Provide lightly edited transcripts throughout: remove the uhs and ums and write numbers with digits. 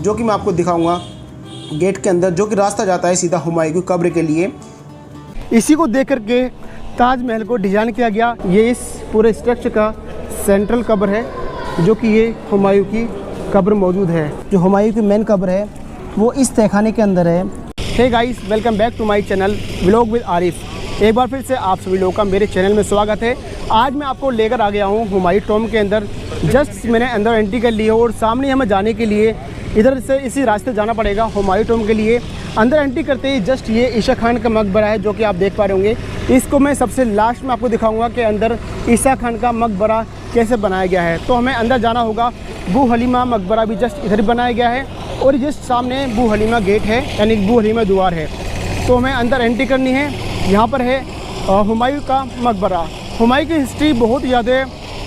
जो कि मैं आपको दिखाऊंगा गेट के अंदर, जो कि रास्ता जाता है सीधा हुमायूं की कब्र के लिए। इसी को देख करके ताजमहल को डिज़ाइन किया गया। ये इस पूरे स्ट्रक्चर का सेंट्रल कब्र है, जो कि ये हुमायूं की कब्र मौजूद है। जो हुमायूं की मेन कब्र है वो इस तहखाने के अंदर है। Hey guys, welcome back to my channel vlog with Arif. एक बार फिर से आप सभी लोगों का मेरे चैनल में स्वागत है। आज मैं आपको लेकर आ गया हूँ हुमायूं टॉम्ब के अंदर। जस्ट मैंने अंदर एंट्री कर ली है और सामने हमें जाने के लिए इधर से इसी रास्ते जाना पड़ेगा हुमायूं टॉम्ब के लिए। अंदर एंट्री करते ही जस्ट ये ईसा खान का मकबरा है, जो कि आप देख पा रहे होंगे। इसको मैं सबसे लास्ट में आपको दिखाऊंगा कि अंदर ईसा खान का मकबरा कैसे बनाया गया है। तो हमें अंदर जाना होगा। बू हलीमा मकबरा भी जस्ट इधर बनाया गया है और जस्ट सामने बू हलीमा गेट है, यानी बू हलीमा द्वार है। तो हमें अंदर एंट्री करनी है। यहाँ पर है हुमायूं का मकबरा। हुमायूं की हिस्ट्री बहुत ज़्यादा,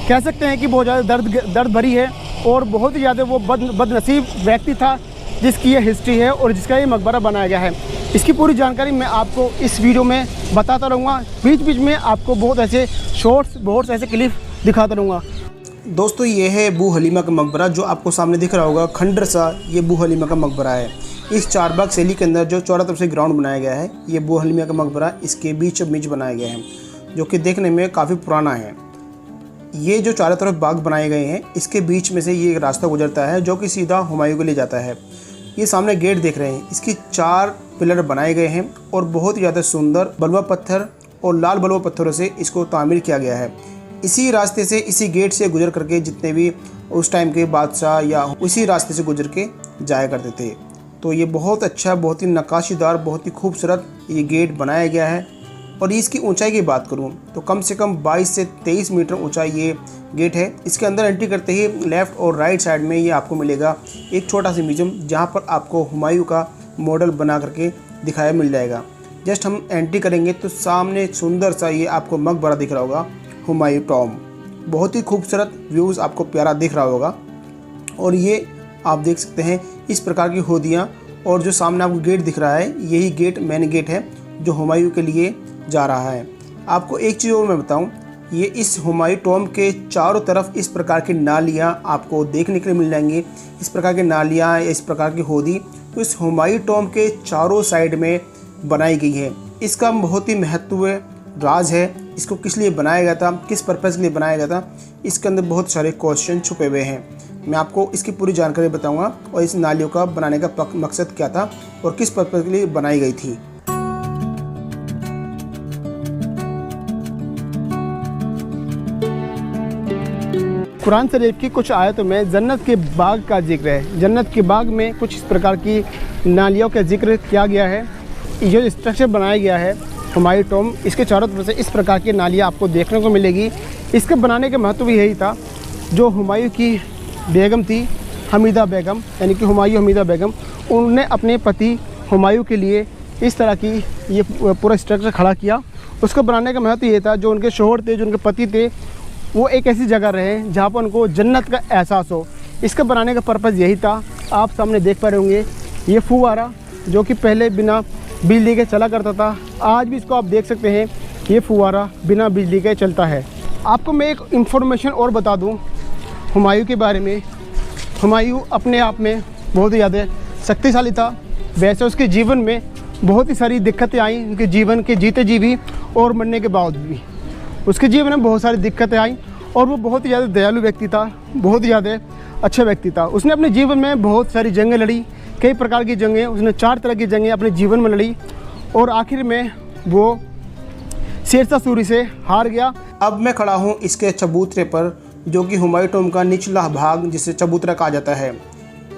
कह सकते हैं कि बहुत ज़्यादा दर्द भरी है और बहुत ही ज़्यादा वो बदनसीब व्यक्ति था जिसकी ये हिस्ट्री है और जिसका ये मकबरा बनाया गया है। इसकी पूरी जानकारी मैं आपको इस वीडियो में बताता रहूँगा। बीच बीच में आपको बहुत ऐसे शॉर्ट्स, बहुत ऐसे क्लिप दिखाता रहूँगा। दोस्तों, ये है बू हलीमा का मकबरा, जो आपको सामने दिख रहा होगा खंडर सा। ये बू हलीमा का मकबरा है। इस चारबाग शैली के अंदर जो चारों तरफ से ग्राउंड बनाया गया है, ये बू हलीमा का मकबरा इसके बीचों बीच बनाया गया है, जो कि देखने में काफ़ी पुराना है। ये जो चारों तरफ बाग बनाए गए हैं, इसके बीच में से ये एक रास्ता गुजरता है जो कि सीधा हुमायूं के लिए जाता है। ये सामने गेट देख रहे हैं, इसकी 4 पिलर बनाए गए हैं और बहुत ही ज़्यादा सुंदर बलुआ पत्थर और लाल बलुआ पत्थरों से इसको तामीर किया गया है। इसी रास्ते से, इसी गेट से गुजर करके जितने भी उस टाइम के बादशाह या उसी रास्ते से गुजर के जाया करते थे। तो ये बहुत अच्छा, बहुत ही नक्काशीदार, बहुत ही खूबसूरत ये गेट बनाया गया है। और इसकी ऊंचाई की बात करूं तो कम से कम 22 से 23 मीटर ऊंचाई ये गेट है। इसके अंदर एंट्री करते ही लेफ़्ट और राइट साइड में ये आपको मिलेगा एक छोटा सा म्यूजियम, जहां पर आपको हुमायूं का मॉडल बना करके दिखाया मिल जाएगा। जस्ट हम एंट्री करेंगे तो सामने सुंदर सा ये आपको मकबरा दिख रहा होगा, हुमायूं टॉम्ब। बहुत ही खूबसूरत व्यूज़ आपको प्यारा दिख रहा होगा। और ये आप देख सकते हैं इस प्रकार की होदियाँ, और जो सामने आपको गेट दिख रहा है, यही गेट मेन गेट है जो हुमायूं के लिए जा रहा है। आपको एक चीज़ और मैं बताऊं, ये इस हुमायूं टॉम्ब के चारों तरफ इस प्रकार की नालियाँ आपको देखने के लिए मिल जाएंगी। इस प्रकार की नालियाँ या इस प्रकार की होदी तो इस हुमायूं टॉम्ब के चारों साइड में बनाई गई है। इसका बहुत ही महत्व राज है। इसको किस लिए बनाया गया था, किस पर्पज़ के लिए बनाया गया था, इसके अंदर बहुत सारे क्वेश्चन छुपे हुए हैं। मैं आपको इसकी पूरी जानकारी बताऊंगा और इस नालियों का बनाने का मकसद क्या था और किस पर्पज़ के लिए बनाई गई थी। कुरान शरीफ की कुछ आयतों में जन्नत के बाग का जिक्र है। जन्नत के बाग में कुछ इस प्रकार की नालियों का जिक्र किया गया है। ये जो स्ट्रक्चर बनाया गया है हुमायूं टॉम्ब, इसके चारों तरफ से इस प्रकार की नालियाँ आपको देखने को मिलेगी। इसके बनाने का महत्व भी यही था, जो हुमायूं की बेगम थी हमीदा बेगम, यानी कि हुमायूं हमीदा बेगम, उन्होंने अपने पति हुमायूं के लिए इस तरह की ये पूरा स्ट्रक्चर खड़ा किया। उसको बनाने का महत्व ये था, जो उनके शोहर थे, जो उनके पति थे, वो एक ऐसी जगह रहे जहाँ पर उनको जन्नत का एहसास हो। इसका बनाने का पर्पज़ यही था। आप सामने देख पा रहे होंगे ये फुवारा, जो कि पहले बिना बिजली के चला करता था। आज भी इसको आप देख सकते हैं, ये फुवारा बिना बिजली के चलता है। आपको मैं एक इन्फॉर्मेशन और बता दूं हुमायूं के बारे में। हुमायूं अपने आप में बहुत ही ज़्यादा शक्तिशाली था। वैसे उसके जीवन में बहुत ही सारी दिक्कतें आई, उनके जीवन के जीते जी भी और मरने के बाद भी उसके जीवन में बहुत सारी दिक्कतें आई। और वो बहुत ही ज़्यादा दयालु व्यक्ति था, बहुत ही ज़्यादा अच्छा व्यक्ति था। उसने अपने जीवन में बहुत सारी जंगें लड़ी, कई प्रकार की जंगें, उसने 4 तरह की जंगें अपने जीवन में लड़ी और आखिर में वो शेरशाह सूरी से हार गया। अब मैं खड़ा हूँ इसके चबूतरे पर, जो कि हुमायूं टॉम्ब का निचला भाग, जिसे चबूतरा कहा जाता है।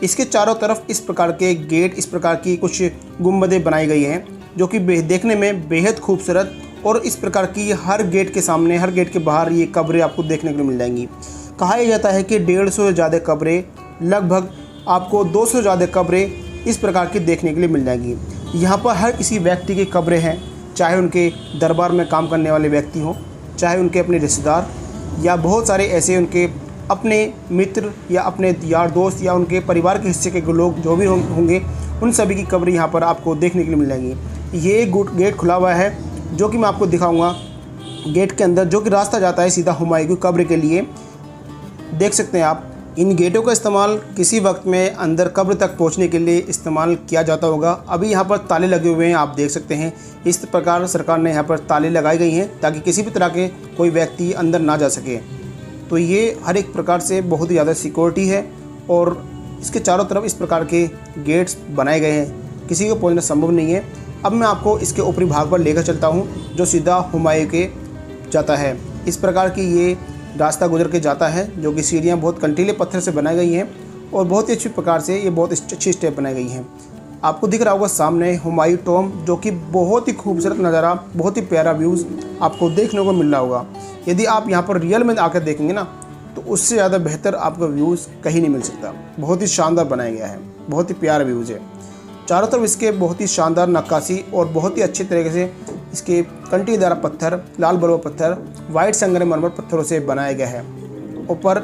इसके चारों तरफ इस प्रकार के गेट, इस प्रकार की कुछ गुंबदें बनाई गई हैं, जो कि देखने में बेहद खूबसूरत। और इस प्रकार की हर गेट के सामने, हर गेट के बाहर ये कब्रें आपको देखने को मिल जाएंगी। कहा जाता है कि 150 से ज़्यादा कब्रें, लगभग आपको 200 से ज़्यादा कब्रें इस प्रकार की देखने के लिए मिल जाएंगी। यहाँ पर हर किसी व्यक्ति की कब्रें हैं, चाहे उनके दरबार में काम करने वाले व्यक्ति हों, चाहे उनके अपने रिश्तेदार, या बहुत सारे ऐसे उनके अपने मित्र या अपने यार दोस्त या उनके परिवार के हिस्से के लोग जो भी होंगे, उन सभी की कब्रें यहाँ पर आपको देखने के लिए मिल जाएंगी। ये गेट खुला हुआ है, जो कि मैं आपको दिखाऊंगा गेट के अंदर, जो कि रास्ता जाता है सीधा हुमायूं की कब्र के लिए। देख सकते हैं आप, इन गेटों का इस्तेमाल किसी वक्त में अंदर कब्र तक पहुंचने के लिए इस्तेमाल किया जाता होगा। अभी यहाँ पर ताले लगे हुए हैं, आप देख सकते हैं। इस प्रकार सरकार ने यहाँ पर ताले लगाई गई हैं ताकि किसी भी तरह के कोई व्यक्ति अंदर ना जा सके। तो ये हर एक प्रकार से बहुत ही ज़्यादा सिक्योरिटी है और इसके चारों तरफ इस प्रकार के गेट्स बनाए गए हैं, किसी को पहुँचना संभव नहीं है। अब मैं आपको इसके ऊपरी भाग पर लेकर चलता हूँ जो सीधा हुमायूं के जाता है। इस प्रकार की ये रास्ता गुजर के जाता है जो कि सीढ़ियाँ बहुत कंटीले पत्थर से बनाई गई हैं और बहुत ही अच्छी प्रकार से ये बहुत अच्छी स्टेप बनाई गई हैं। आपको दिख रहा होगा सामने हुमायूं टॉम, जो कि बहुत ही खूबसूरत नज़ारा, बहुत ही प्यारा व्यूज़ आपको देखने को मिल रहा होगा। यदि आप यहाँ पर रियल में आकर देखेंगे ना तो उससे ज़्यादा बेहतर आपको व्यूज़ कहीं नहीं मिल सकता। बहुत ही शानदार बनाया गया है, बहुत ही प्यारा व्यूज़ है। चारों तरफ इसके बहुत ही शानदार नक्काशी और बहुत ही अच्छे तरीके से इसके कंटीदार पत्थर, लाल बलुआ पत्थर, वाइट संगमरमर पत्थरों से बनाया गया है। ऊपर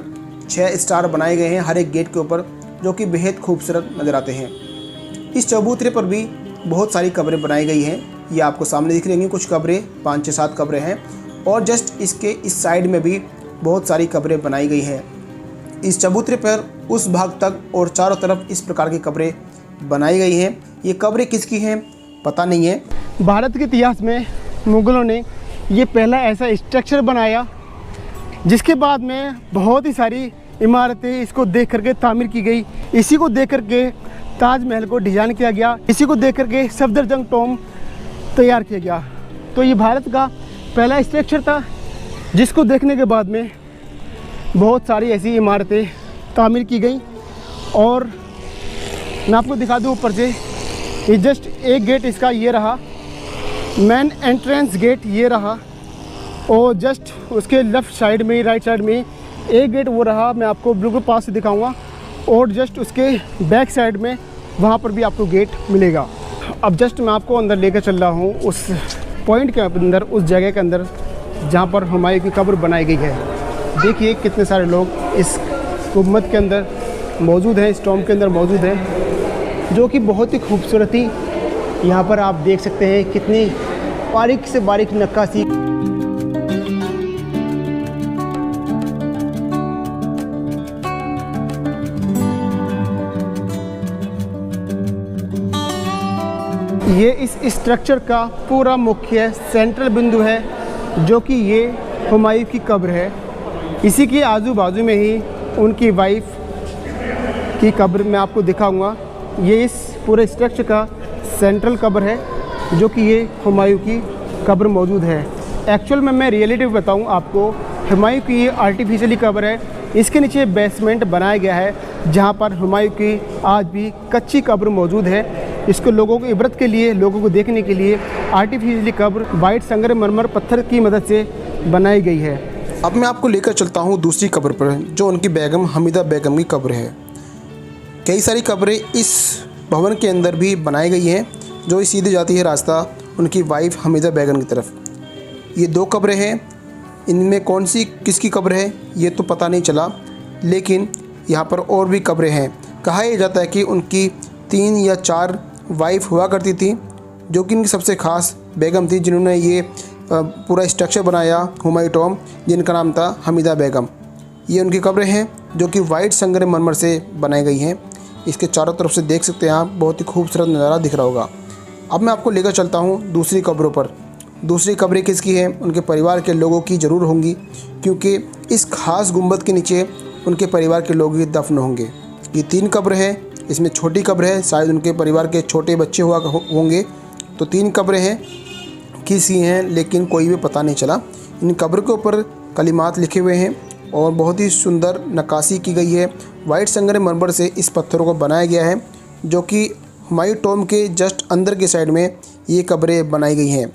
6 स्टार बनाए गए हैं हर एक गेट के ऊपर, जो कि बेहद खूबसूरत नज़र आते हैं। इस चबूतरे पर भी बहुत सारी कब्रें बनाई गई हैं। ये आपको सामने दिख रही हैं कुछ कब्रें, 5 से 7 कब्रें हैं और जस्ट इसके इस साइड में भी बहुत सारी कब्रें बनाई गई हैं। इस चबूतरे पर उस भाग तक और चारों तरफ इस प्रकार की कब्रें बनाई गई हैं। ये कब्रें किसकी हैं पता नहीं है। भारत के इतिहास में मुग़लों ने ये पहला ऐसा स्ट्रक्चर बनाया जिसके बाद में बहुत ही सारी इमारतें इसको देख करके तामीर की गई। इसी को देख करके ताजमहल को डिज़ाइन किया गया, इसी को देख करके सफदरजंग टॉम तैयार किया गया। तो ये भारत का पहला स्ट्रक्चर था जिसको देखने के बाद में बहुत सारी ऐसी इमारतें तामीर की गई। और मैं आपको दिखा दूँ ऊपर से, ये जस्ट एक गेट इसका ये रहा, मेन एंट्रेंस गेट ये रहा और जस्ट उसके लेफ़्ट साइड में, राइट साइड में एक गेट वो रहा, मैं आपको बिल्कुल पास से दिखाऊंगा। और जस्ट उसके बैक साइड में वहाँ पर भी आपको गेट मिलेगा। अब जस्ट मैं आपको अंदर लेकर चल रहा हूँ उस पॉइंट के अंदर, उस जगह के अंदर जहाँ पर हुमायूं की कब्र बनाई गई है। देखिए कितने सारे लोग इस गुम्बद के अंदर मौजूद हैं, इस टॉम के अंदर मौजूद हैं, जो कि बहुत ही खूबसूरती यहाँ पर आप देख सकते हैं। कितनी बारीक से बारीक नक्काशी। ये इस स्ट्रक्चर का पूरा मुख्य सेंट्रल बिंदु है, जो कि ये हुमायूं की कब्र है। इसी के आजू बाजू में ही उनकी वाइफ की कब्र मैं आपको दिखाऊंगा। ये इस पूरे स्ट्रक्चर का सेंट्रल कब्र है, जो कि ये हुमायूं की कब्र मौजूद है। एक्चुअल में मैं रियलिटी बताऊं आपको, हुमायूं की ये आर्टिफिशियली कब्र है। इसके नीचे बेसमेंट बनाया गया है जहां पर हुमायूं की आज भी कच्ची कब्र मौजूद है। इसको लोगों को इबरत के लिए, लोगों को देखने के लिए आर्टिफिशियली कब्र वाइट संगमरमर पत्थर की मदद से बनाई गई है। अब मैं आपको लेकर चलता हूँ दूसरी कब्र पर, जो उनकी बेगम हमीदा बेगम की कब्र है। कई सारी कब्रें इस भवन के अंदर भी बनाई गई हैं, जो सीधे जाती है रास्ता उनकी वाइफ हमीदा बेगम की तरफ। ये 2 कब्रें हैं, इनमें कौन सी किसकी कब्र है ये तो पता नहीं चला, लेकिन यहाँ पर और भी कब्रें हैं। कहा यह जाता है कि उनकी 3 या 4 वाइफ हुआ करती थी, जो कि इनकी सबसे ख़ास बेगम थी जिन्होंने ये पूरा स्ट्रक्चर बनाया हुमायूं टॉम, जिनका नाम था हमीदा बेगम। ये उनकी कब्रें हैं जो कि वाइट संगमरमर से बनाई गई हैं। इसके चारों तरफ से देख सकते हैं आप, बहुत ही खूबसूरत नज़ारा दिख रहा होगा। अब मैं आपको लेकर चलता हूँ दूसरी कब्रों पर। दूसरी कब्रें किसकी हैं? उनके परिवार के लोगों की ज़रूर होंगी, क्योंकि इस खास गुंबद के नीचे उनके परिवार के लोग ही दफन होंगे। ये 3 कब्र है, इसमें छोटी कब्र है, शायद उनके परिवार के छोटे बच्चे हुआ होंगे। तो 3 कब्रें हैं, किसी हैं लेकिन कोई भी पता नहीं चला। इन कब्र के ऊपर कलिमात लिखे हुए हैं और बहुत ही सुंदर नक्काशी की गई है। वाइट संगमरमर से इस पत्थरों को बनाया गया है, जो कि हुमायूं टॉम के जस्ट अंदर के साइड में ये कब्रें बनाई गई हैं।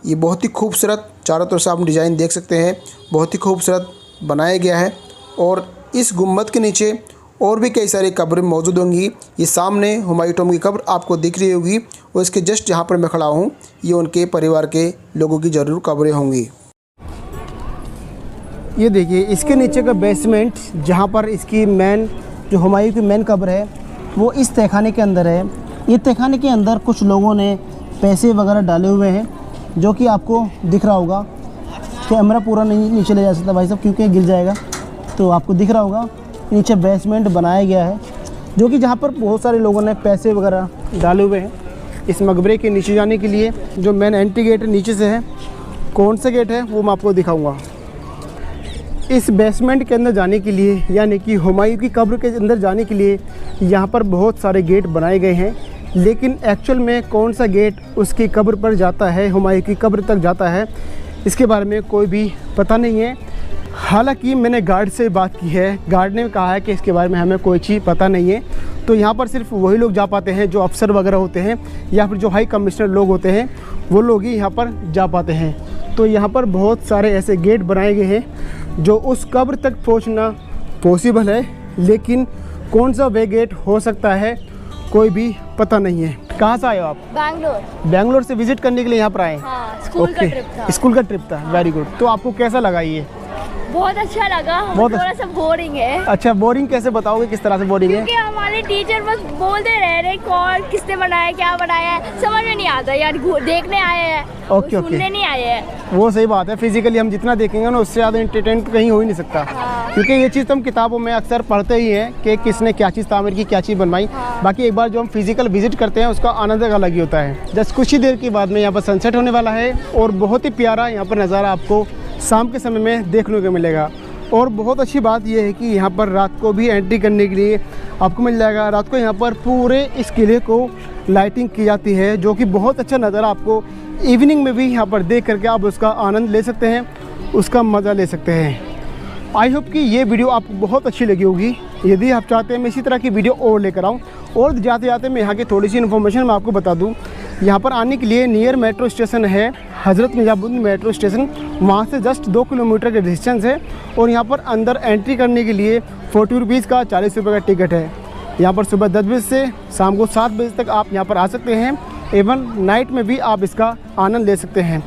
ये बहुत ही खूबसूरत, चारों तरफ से आप डिज़ाइन देख सकते हैं, बहुत ही खूबसूरत बनाया गया है। और इस गुम्बद के नीचे और भी कई सारी कब्रें मौजूद होंगी। ये सामने हुमायूं टॉम की कब्र आपको दिख रही होगी और इसके जस्ट जहाँ पर मैं खड़ा हूँ ये उनके परिवार के लोगों की ज़रूर कब्रें होंगी। ये देखिए इसके नीचे का बेसमेंट, जहाँ पर इसकी मेन जो हुमायूं की मेन कब्र है वो इस तहखाने के अंदर है। ये तहखाने के अंदर कुछ लोगों ने पैसे वगैरह डाले हुए हैं, जो कि आपको दिख रहा होगा। कैमरा पूरा नहीं नीचे ले जा सकता भाई साहब, क्योंकि गिर जाएगा, तो आपको दिख रहा होगा। नीचे बेसमेंट बनाया गया है, जो कि जहाँ पर बहुत सारे लोगों ने पैसे वगैरह डाले हुए हैं इस मकबरे के नीचे जाने के लिए। जो मेन एंट्री गेट नीचे से है, कौन सा गेट है वो मैं आपको दिखाऊंगा। इस बेसमेंट के अंदर जाने के लिए, यानी कि हुमायूं की कब्र के अंदर जाने के लिए यहाँ पर बहुत सारे गेट बनाए गए हैं, लेकिन एक्चुअल में कौन सा गेट उसकी कब्र पर जाता है, हुमायूं की कब्र तक जाता है, इसके बारे में कोई भी पता नहीं है। हालांकि मैंने गार्ड से बात की है, गार्ड ने कहा है कि इसके बारे में हमें कोई चीज़ पता नहीं है। तो यहाँ पर सिर्फ वही लोग जा पाते हैं जो अफसर वगैरह होते हैं, या फिर जो हाई कमिश्नर लोग होते हैं, वो लोग ही यहाँ पर जा पाते हैं। तो यहाँ पर बहुत सारे ऐसे गेट बनाए गए हैं जो उस कब्र तक पहुँचना पॉसिबल है, लेकिन कौन सा वे गेट हो सकता है कोई भी पता नहीं है। कहाँ से आए हो आप? बैंगलोर। बैंगलोर से विजिट करने के लिए यहाँ पर आए? हाँ, स्कूल का ट्रिप था। स्कूल का ट्रिप था, वेरी गुड। तो आपको कैसा लगा ये? बहुत अच्छा लगा। बहुत थोड़ा सा बोरिंग है। अच्छा, बोरिंग कैसे, बताओगे किस तरह से बोरिंग है? क्योंकि हमारे टीचर बस बोलते रह रहे कौन किसने बनाया, क्या बनाया है, समझ में नहीं आता यार। देखने आए हैं, ओके, सुनने नहीं आए हैं। वो सही बात है, फिजिकली हम जितना देखेंगे ना उससे ज़्यादा इंटरटेन कहीं हो ही नहीं सकता। क्योंकि ये चीज़ तो हम किताबों में अक्सर पढ़ते ही हैं कि किसने क्या चीज़ तामीर की, क्या चीज़ बनवाई। बाकी एक बार जो हम फिजिकल विजिट करते हैं उसका आनंद अलग ही होता है। जस्ट कुछ ही देर के बाद में यहाँ पर सनसेट होने वाला है और बहुत ही प्यारा यहाँ पर नज़ारा आपको शाम के समय में देखने को मिलेगा। और बहुत अच्छी बात यह है कि यहाँ पर रात को भी एंट्री करने के लिए आपको मिल जाएगा। रात को यहाँ पर पूरे इस किले को लाइटिंग की जाती है, जो कि बहुत अच्छा नज़ारा आपको इवनिंग में भी यहाँ पर देख करके आप उसका आनंद ले सकते हैं, उसका मज़ा ले सकते हैं। आई होप कि ये वीडियो आपको बहुत अच्छी लगी होगी। यदि आप चाहते हैं मैं इसी तरह की वीडियो और लेकर आऊँ, और जाते जाते मैं यहाँ की थोड़ी सी इन्फॉर्मेशन मैं आपको बता दूँ। यहाँ पर आने के लिए नियर मेट्रो स्टेशन है हज़रत निजामुद्दीन मेट्रो स्टेशन, वहाँ से जस्ट 2 किलोमीटर के डिस्टेंस है। और यहाँ पर अंदर एंट्री करने के लिए 40 रुपीज़ का 40 रुपये का टिकट है। यहाँ पर सुबह 10 बजे से शाम को 7 बजे तक आप यहाँ पर आ सकते हैं। एवं नाइट में भी आप इसका आनंद ले सकते हैं।